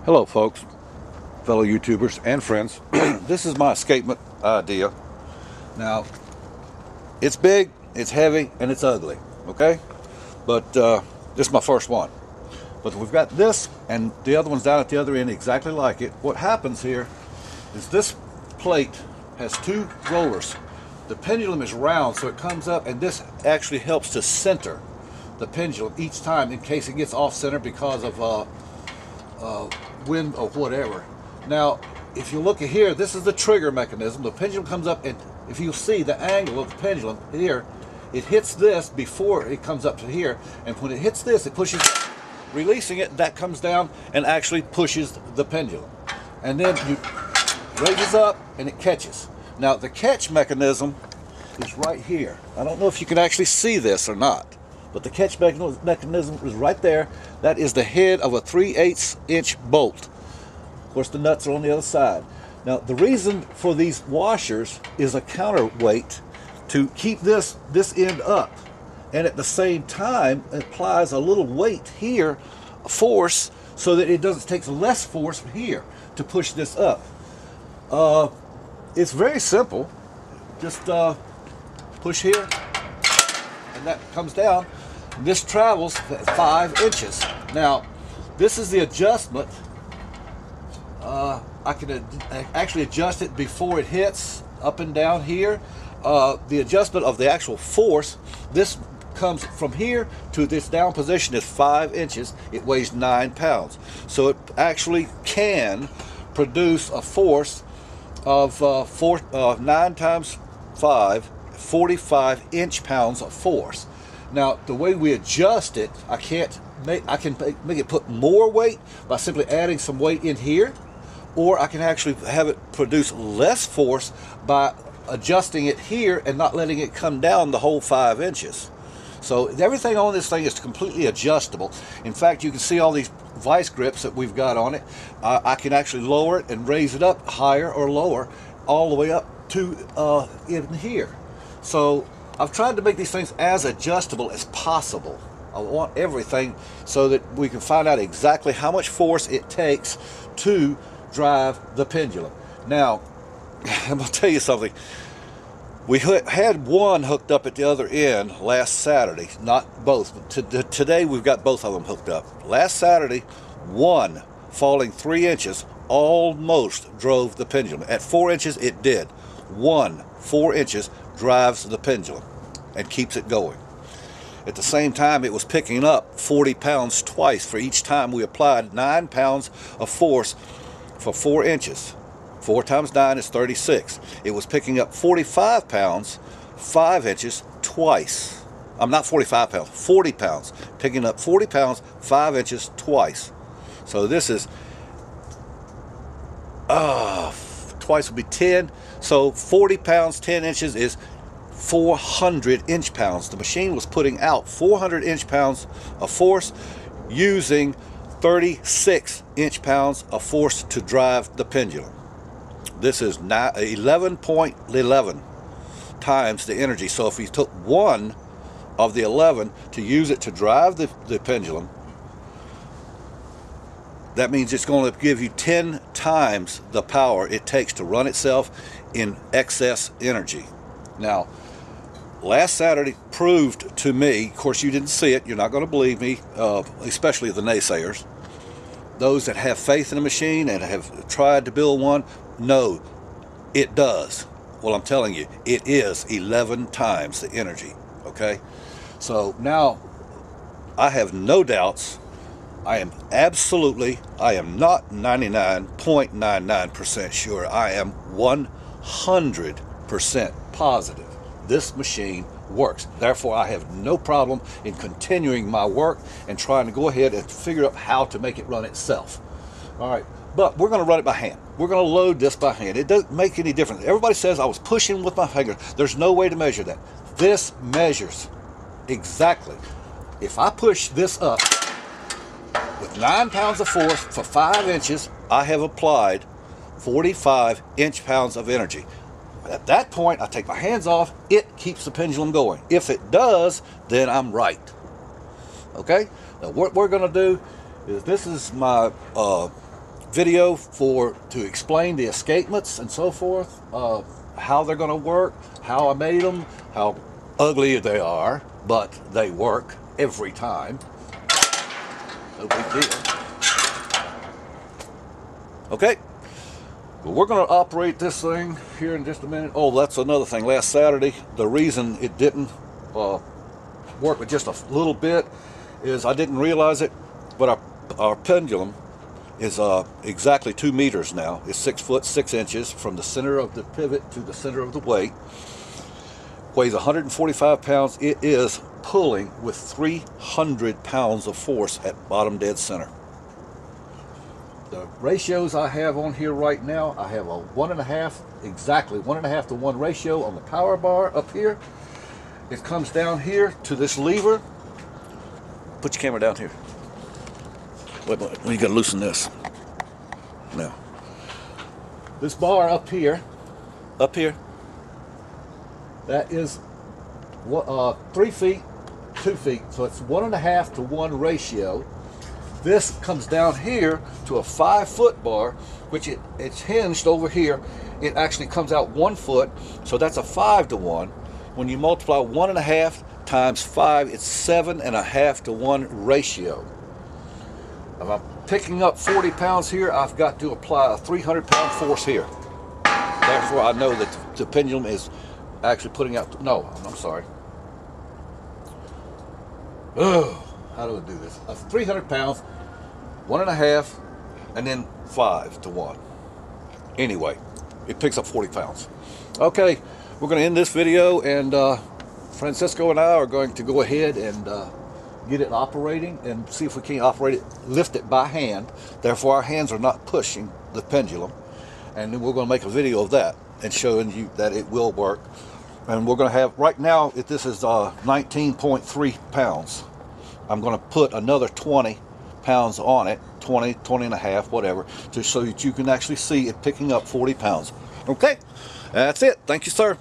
Hello folks, fellow YouTubers and friends. This is my escapement idea. Now, it's big, it's heavy, and it's ugly, okay? But this is my first one. But we've got this and the other one's down at the other end exactly like it. What happens here is this plate has two rollers. The pendulum is round, so it comes up, and this actually helps to center the pendulum each time in case it gets off center because of wind or whatever. Now, if you look at here, this is the trigger mechanism. The pendulum comes up, and if you see the angle of the pendulum here, it hits this before it comes up to here, and when it hits this, it pushes, releasing it, that comes down and actually pushes the pendulum. And then you raises up and it catches. Now, the catch mechanism is right here. I don't know if you can actually see this or not, but the catch mechanism is right there. That is the head of a 3/8 inch bolt. Of course, the nuts are on the other side. Now, the reason for these washers is a counterweight to keep this end up, and at the same time it applies a little weight here, force, so that it takes less force here to push this up. It's very simple. Just push here, and that comes down. This travels 5 inches. Now, this is the adjustment. I can actually adjust it before it hits up and down here. The adjustment of the actual force, this comes from here to this down position is 5 inches. It weighs 9 pounds. So it actually can produce a force of 9 times 5, 45 inch-pounds of force. Now, the way we adjust it, I can make it put more weight by simply adding some weight in here, or I can actually have it produce less force by adjusting it here and not letting it come down the whole 5 inches. So everything on this thing is completely adjustable. In fact, you can see all these vice grips that we've got on it. I can actually lower it and raise it up higher or lower, all the way up to in here. So I've tried to make these things as adjustable as possible. I want everything so that we can find out exactly how much force it takes to drive the pendulum. Now, I'm going to tell you something. We had one hooked up at the other end last Saturday, not both. Today we've got both of them hooked up. Last Saturday, one falling 3 inches almost drove the pendulum. At 4 inches, it did. 4 inches drives the pendulum and keeps it going. At the same time, it was picking up 40 pounds twice for each time we applied 9 pounds of force for 4 inches. 4 times 9 is 36. It was picking up 45 pounds, 5 inches twice. I'm not 45 pounds, 40 pounds. Picking up 40 pounds, 5 inches twice. So this is, twice would be 10. So 40 pounds, 10 inches is 400 inch-pounds. The machine was putting out 400 inch-pounds of force using 36 inch-pounds of force to drive the pendulum. This is 11.11 times the energy. So if we took one of the 11 to use it to drive the pendulum, that means it's going to give you 10 times the power it takes to run itself in excess energy. Now, last Saturday proved to me, of course you didn't see it, you're not going to believe me, especially the naysayers, those that have faith in a machine and have tried to build one. No, it does. Well, I'm telling you, it is 11 times the energy, okay? So now I have no doubts. I am not 99.99% sure. I am 100% positive this machine works. Therefore, I have no problem in continuing my work and trying to go ahead and figure out how to make it run itself. All right, but we're going to run it by hand. We're going to load this by hand. It doesn't make any difference. Everybody says I was pushing with my fingers. There's no way to measure that. This measures exactly. If I push this up with 9 pounds of force for 5 inches, I have applied 45 inch-pounds of energy. At that point, I take my hands off. It keeps the pendulum going. If it does, then I'm right. Okay? Now, what we're going to do is, this is my video to explain the escapements and so forth, how they're going to work, how I made them, how ugly they are, but they work every time. No big deal. Okay, well, we're going to operate this thing here in just a minute. Oh, that's another thing. Last Saturday, the reason it didn't work with just a little bit is I didn't realize it, but our pendulum is exactly 2 meters now. It's 6 foot 6 inches from the center of the pivot to the center of the weight. Weighs 145 pounds. It is pulling with 300 pounds of force at bottom dead center. The ratios I have on here right now, I have a 1.5, exactly 1.5 to 1 ratio on the power bar up here. It comes down here to this lever. Put your camera down here. Wait, you gotta loosen this. Now, this bar up here, that is 3 feet, 2 feet, so it's 1.5 to 1 ratio. This comes down here to a 5 foot bar, which it's hinged over here. It actually comes out 1 foot, so that's a 5 to 1. When you multiply 1.5 times 5, it's 7.5 to 1 ratio. If I'm picking up 40 pounds here, I've got to apply a 300 pound force here. That's where I know that the pendulum is actually putting out, no, I'm sorry. Oh, how do I do this? 300 pounds, 1.5, and then 5 to 1. Anyway, it picks up 40 pounds. Okay, we're going to end this video, and Francisco and I are going to go ahead and get it operating and see if we can operate it, lift it by hand. Therefore, our hands are not pushing the pendulum. And then we're going to make a video of that and showing you that it will work. And we're going to have, right now, this is 19.3 pounds. I'm going to put another 20 pounds on it, 20 and a half, whatever, so that you can actually see it picking up 40 pounds. Okay, that's it. Thank you, sir.